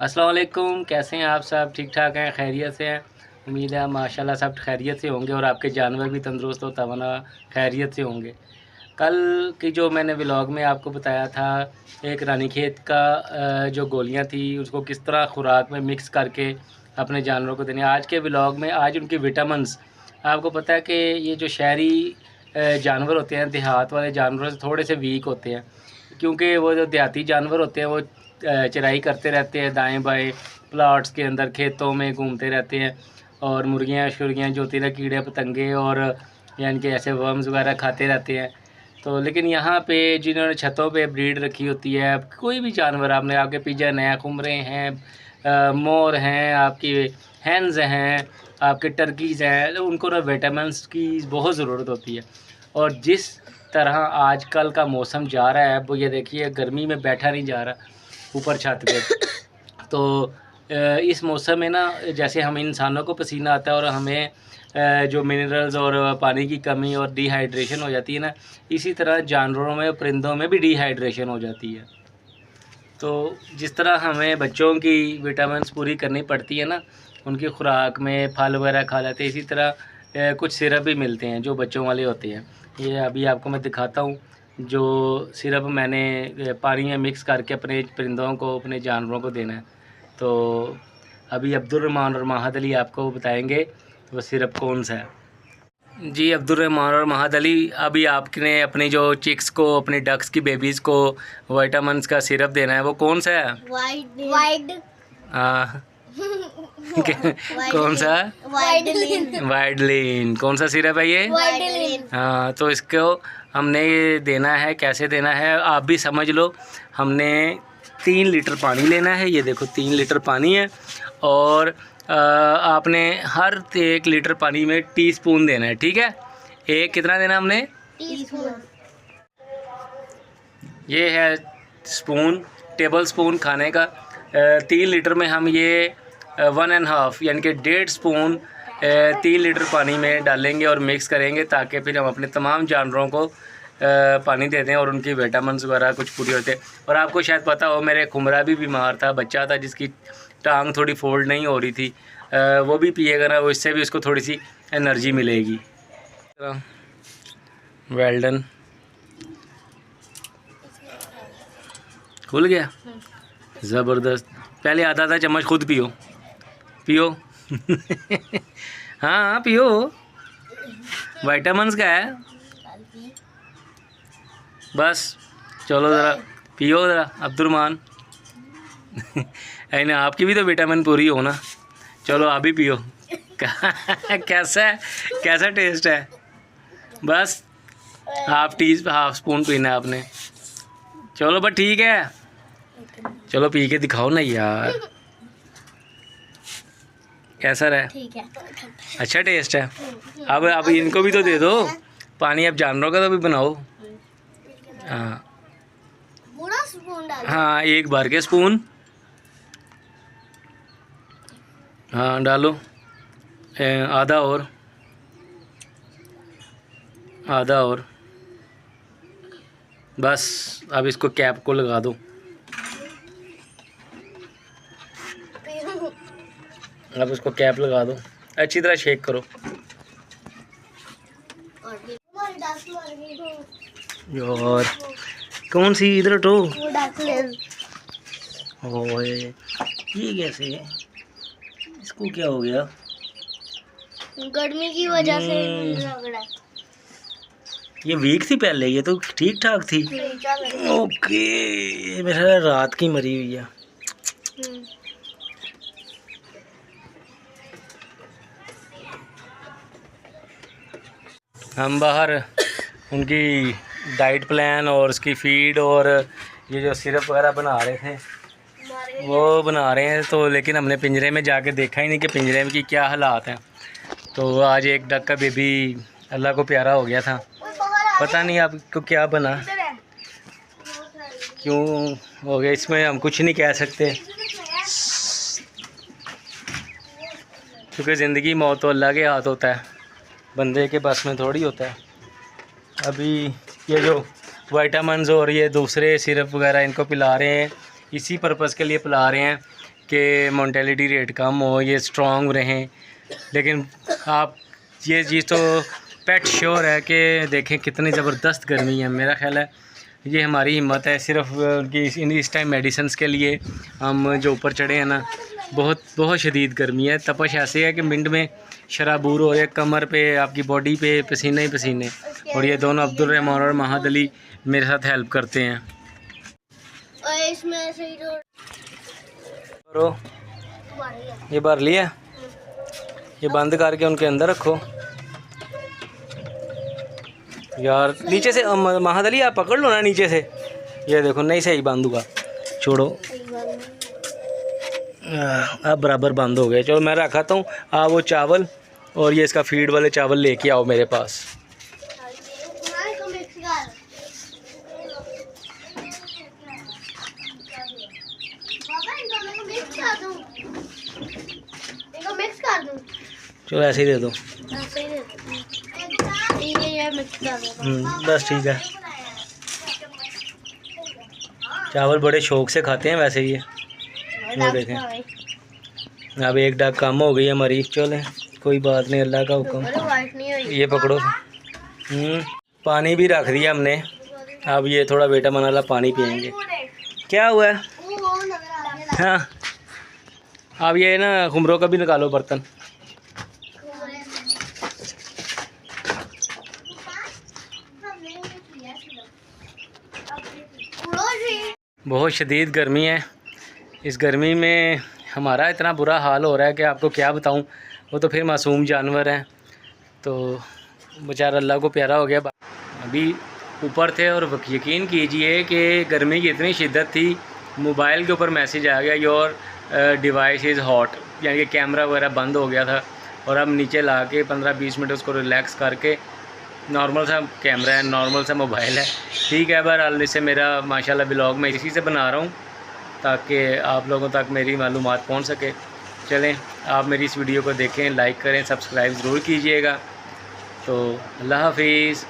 अस्सलाम वालेकुम। कैसे हैं आप सब? ठीक ठाक हैं, खैरियत से हैं? उम्मीद है माशाल्लाह सब खैरियत से होंगे और आपके जानवर भी तंदुरुस्त और तवाना खैरियत से होंगे। कल की जो मैंने व्लॉग में आपको बताया था, एक रानीखेत का जो गोलियां थी उसको किस तरह खुराक में मिक्स करके अपने जानवरों को देने। आज के व्लॉग में आज उनके विटामिन्स, आपको पता है कि ये जो शहरी जानवर होते हैं, देहात वाले जानवरों से थोड़े से वीक होते हैं, क्योंकि वो जो देहाती जानवर होते हैं वो चराई करते रहते हैं, दाएं बाएं प्लाट्स के अंदर खेतों में घूमते रहते हैं और मुर्गियां शुर्गियाँ जो होती हैं, कीड़े पतंगे और यानी कि ऐसे वर्म्स वगैरह खाते रहते हैं। तो लेकिन यहाँ पे जिन्होंने छतों पे ब्रीड रखी होती है, कोई भी जानवर आपने, आपके पिजन हैं, खुमरे हैं, मोर हैं, आपकी हैंस हैं, आपके टर्कीज़ हैं, तो उनको ना विटामिन्स की बहुत ज़रूरत होती है। और जिस तरह आजकल का मौसम जा रहा है, वो ये देखिए गर्मी में बैठा नहीं जा रहा ऊपर छत पे। तो इस मौसम में ना जैसे हम इंसानों को पसीना आता है और हमें जो मिनरल्स और पानी की कमी और डिहाइड्रेशन हो जाती है ना, इसी तरह जानवरों में, परिंदों में भी डिहाइड्रेशन हो जाती है। तो जिस तरह हमें बच्चों की विटामिन्स पूरी करनी पड़ती है ना, उनकी खुराक में फल वगैरह खा लेते हैं, इसी तरह कुछ सिरप भी मिलते हैं जो बच्चों वाले होते हैं। ये अभी आपको मैं दिखाता हूँ, जो सिरप मैंने पानी में मिक्स करके अपने परिंदों को, अपने जानवरों को देना है। तो अभी अब्दुर्रहमान और महद अली आपको बताएंगे वो सिरप कौन सा है। जी अब्दुर्रहमान और महद अली, अभी आपने अपनी जो चिक्स को, अपनी डक्स की बेबीज़ को विटामिन्स का सिरप देना है, वो कौन सा है? वाइड हाँ कौन सा? वाइडलिन। कौन सा सिरप है ये? वाइडलिन। हाँ, तो इसको हमने ये देना है, कैसे देना है आप भी समझ लो। हमने 3 लीटर पानी लेना है, ये देखो 3 लीटर पानी है, और आपने हर 1 लीटर पानी में टीस्पून देना है, ठीक है? एक कितना देना हमने? टीस्पून। ये है स्पून, टेबल स्पून खाने का। 3 लीटर में हम ये 1.5 यानी कि 1.5 स्पून 3 लीटर पानी में डालेंगे और मिक्स करेंगे, ताकि फिर हम अपने तमाम जानवरों को पानी देते हैं और उनकी विटामिन्स वगैरह कुछ पूरी होते हैं। और आपको शायद पता हो, मेरे खुमरा भी बीमार था, बच्चा था जिसकी टांग थोड़ी फोल्ड नहीं हो रही थी, वो भी पिएगा ना, वो इससे भी उसको थोड़ी सी एनर्जी मिलेगी। Well done. खुल गया, ज़बरदस्त। पहले आधा चम्मच खुद पियो, पियो हाँ पियो, विटामिन्स का है। बस चलो ज़रा पियो ज़रा अब्दुर्रहमान ना, आपकी भी तो विटामिन पूरी हो ना। चलो आप भी पियो कैसा है, कैसा टेस्ट है? बस हाफ स्पून पीना है आपने। चलो बस ठीक है, चलो पी के दिखाओ ना यार, कैसा रहा? ठीक है, अच्छा टेस्ट है। अब इनको भी तो दे दो पानी, अब जानवरों का तो भी बनाओ। हाँ पूरा स्पून डाल। हाँ, 1 भर के स्पून, हाँ डालो। आधा और बस। अब इसको कैप को लगा दो। अब इसको कैप लगा दो, अच्छी तरह शेक करो। और कौन सी इधर हटो। ओए ये कैसे है? इसको क्या हो गया? गर्मी की वजह से लग रहा है। ये वीक थी पहले, ये तो ठीक ठाक थी। ओके, मेरा रात की मरी हुई है। हम बाहर उनकी डाइट प्लान और उसकी फीड और ये जो सिरप वगैरह बना रहे थे, वो बना रहे हैं। तो लेकिन हमने पिंजरे में जाके देखा ही नहीं कि पिंजरे में की क्या हालात हैं। तो आज एक डक का बेबी अल्लाह को प्यारा हो गया था, पता नहीं आपको क्या बना, क्यों हो गया, इसमें हम कुछ नहीं कह सकते, क्योंकि ज़िंदगी मौत तो अल्लाह के हाथ होता है, बंदे के बस में थोड़ी होता है। अभी ये जो विटामिन्स और ये दूसरे सिरप वगैरह इनको पिला रहे हैं, इसी पर्पज़ के लिए पिला रहे हैं कि मोर्टेलिटी रेट कम हो, ये स्ट्रॉन्ग रहें। लेकिन आप ये चीज़ तो पेट श्योर है कि देखें कितनी ज़बरदस्त गर्मी है। मेरा ख्याल है ये हमारी हिम्मत है सिर्फ उनकी इस टाइम मेडिसिन्स के लिए हम जो ऊपर चढ़े हैं ना। बहुत बहुत शदीद गर्मी है, तपश ऐसे है कि मिनट में शराबूर हो रहे, कमर पे, आपकी बॉडी पे पसीने ही पसीने। और ये दोनों अब्दुल रहमान और महद अली मेरे साथ हेल्प करते हैं। और इसमें ऐसे ही और ये भर लिया, ये बंद करके उनके अंदर रखो यार। नीचे से महद अली आप पकड़ लो ना नीचे से, ये देखो नहीं सही बंद हुआ, छोड़ो। अब बराबर बंद हो गए। चलो मैं रखाता हूँ, आप वो चावल और ये इसका फीड वाले चावल लेके आओ मेरे पास। चलो ऐसे ही दे दो। बस ठीक है। चावल बड़े शौक से खाते हैं वैसे ये, वो देखें। अब एक डाक कम हो गई है हमारी। चले कोई बात नहीं, अल्लाह का हुक्म। ये पकड़ो। पानी भी रख दिया हमने। अब ये थोड़ा बेटा मनाला पानी पियेंगे। क्या हुआ है? हाँ, अब ये ना खुमरों का भी निकालो बर्तन। बहुत शदीद गर्मी है। इस गर्मी में हमारा इतना बुरा हाल हो रहा है कि आपको क्या बताऊं। वो तो फिर मासूम जानवर हैं, तो बेचारा अल्लाह को प्यारा हो गया। अभी ऊपर थे और यकीन कीजिए कि गर्मी की इतनी शिद्दत थी, मोबाइल के ऊपर मैसेज आ गया योर डिवाइस इज़ हॉट, यानी कि कैमरा वगैरह बंद हो गया था। और अब नीचे ला के 15-20 मिनट उसको रिलैक्स करके, नॉर्मल सा कैमरा है, नॉर्मल सा मोबाइल है, ठीक है। बहरहाल इससे मेरा माशाल्लाह व्लॉग मैं इसी से बना रहा हूँ ताकि आप लोगों तक मेरी मालूमात पहुँच सके। चलें, आप मेरी इस वीडियो को देखें, लाइक करें, सब्सक्राइब ज़रूर कीजिएगा। तो अल्लाह हाफिज़।